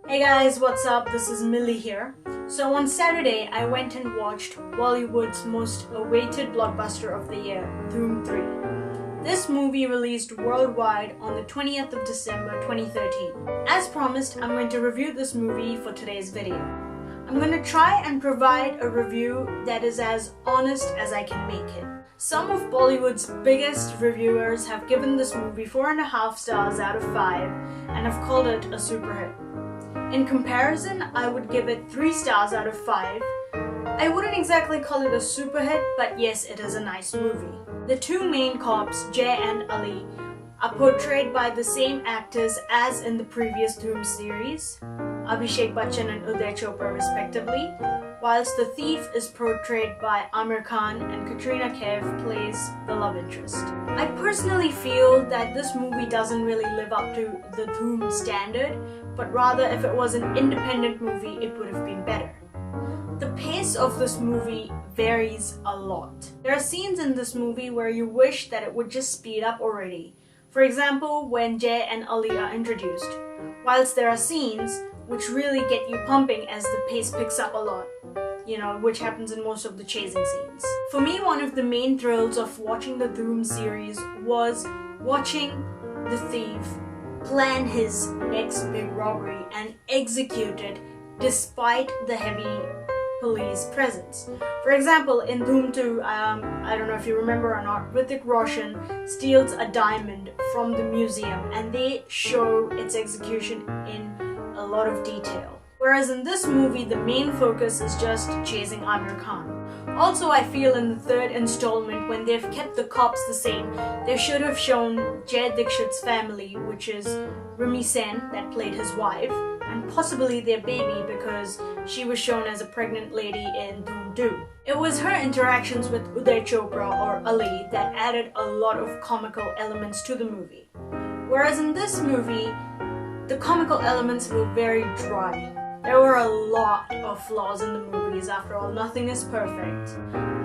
Hey guys, what's up? This is Millie here. So on Saturday, I went and watched Bollywood's most awaited blockbuster of the year, Dhoom 3. This movie released worldwide on the 20th of December 2013. As promised, I'm going to review this movie for today's video. I'm going to try and provide a review that is as honest as I can make it. Some of Bollywood's biggest reviewers have given this movie 4.5 stars out of 5 and have called it a super hit. In comparison, I would give it 3 stars out of 5. I wouldn't exactly call it a super hit, but yes, it is a nice movie. The two main cops, Jay and Ali, are portrayed by the same actors as in the previous Dhoom series, Abhishek Bachchan and Uday Chopra respectively, whilst the thief is portrayed by Aamir and Katrina Kaif plays the love interest. I personally feel that this movie doesn't really live up to the Dhoom standard, but rather if it was an independent movie, it would have been better. The pace of this movie varies a lot. There are scenes in this movie where you wish that it would just speed up already. For example, when Jay and Ali are introduced, whilst there are scenes which really get you pumping as the pace picks up a lot, which happens in most of the chasing scenes. For me, one of the main thrills of watching the Dhoom series was watching the thief plan his next big robbery and execute it despite the heavy police presence. For example, in Dhoom 2, I don't know if you remember or not, Hrithik Roshan steals a diamond from the museum and they show its execution in a lot of detail. Whereas in this movie, the main focus is just chasing Aamir Khan. Also, I feel in the third installment, when they've kept the cops the same, they should have shown Jay Dikshit's family, which is Rimi Sen, that played his wife, and possibly their baby because she was shown as a pregnant lady in Dhoom 2. It was her interactions with Uday Chopra or Ali that added a lot of comical elements to the movie. Whereas in this movie, the comical elements were very dry. There were a lot of flaws in the movies. After all, nothing is perfect.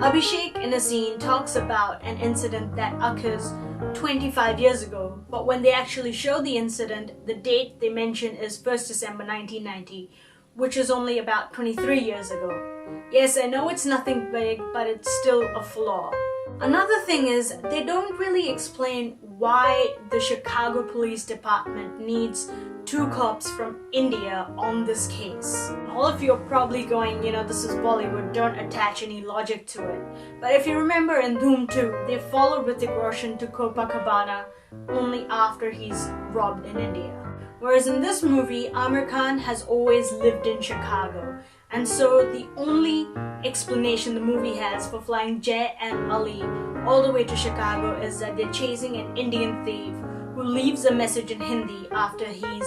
Abhishek in a scene talks about an incident that occurs 25 years ago, but when they actually show the incident, the date they mention is 1st December 1990, which is only about 23 years ago. Yes, I know it's nothing big, but it's still a flaw. Another thing is, they don't really explain why the Chicago Police Department needs 2 cops from India on this case. All of you are probably going, this is Bollywood, don't attach any logic to it. But if you remember in Dhoom 2, they followed Hrithik Roshan to Copacabana only after he's robbed in India. Whereas in this movie, Aamir Khan has always lived in Chicago. And so the only explanation the movie has for flying Jay and Ali all the way to Chicago is that they're chasing an Indian thief who leaves a message in Hindi after he's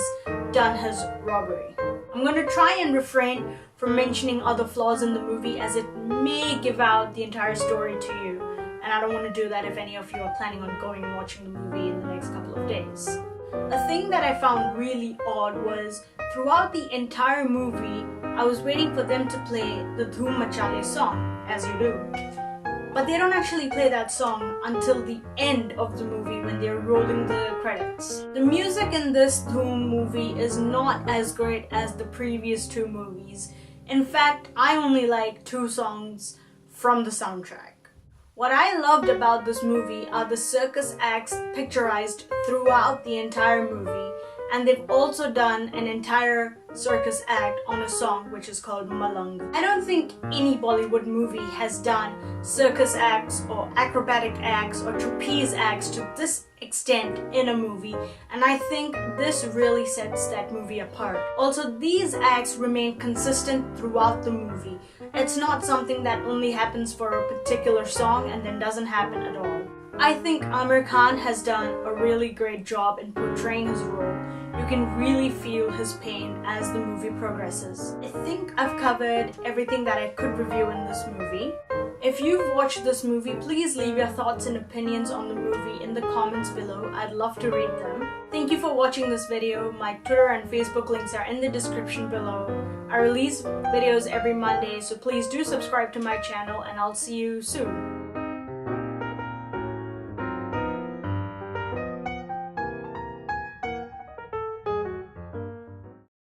done his robbery. I'm going to try and refrain from mentioning other flaws in the movie as it may give out the entire story to you, and I don't want to do that if any of you are planning on going and watching the movie in the next couple of days. A thing that I found really odd was throughout the entire movie, I was waiting for them to play the Dhoom Machale song, as you do. But they don't actually play that song until the end of the movie when they're rolling the credits. The music in this Dhoom movie is not as great as the previous 2 movies. In fact, I only like 2 songs from the soundtrack. What I loved about this movie are the circus acts picturized throughout the entire movie, and they've also done an entire circus act on a song which is called Malang. I don't think any Bollywood movie has done circus acts or acrobatic acts or trapeze acts to this extent in a movie, and I think this really sets that movie apart. Also, these acts remain consistent throughout the movie. It's not something that only happens for a particular song and then doesn't happen at all. I think Aamir Khan has done a really great job in portraying his role. You can really feel his pain as the movie progresses. I think I've covered everything that I could review in this movie. If you've watched this movie, please leave your thoughts and opinions on the movie in the comments below. I'd love to read them. Thank you for watching this video. My Twitter and Facebook links are in the description below. I release videos every Monday, so please do subscribe to my channel and I'll see you soon.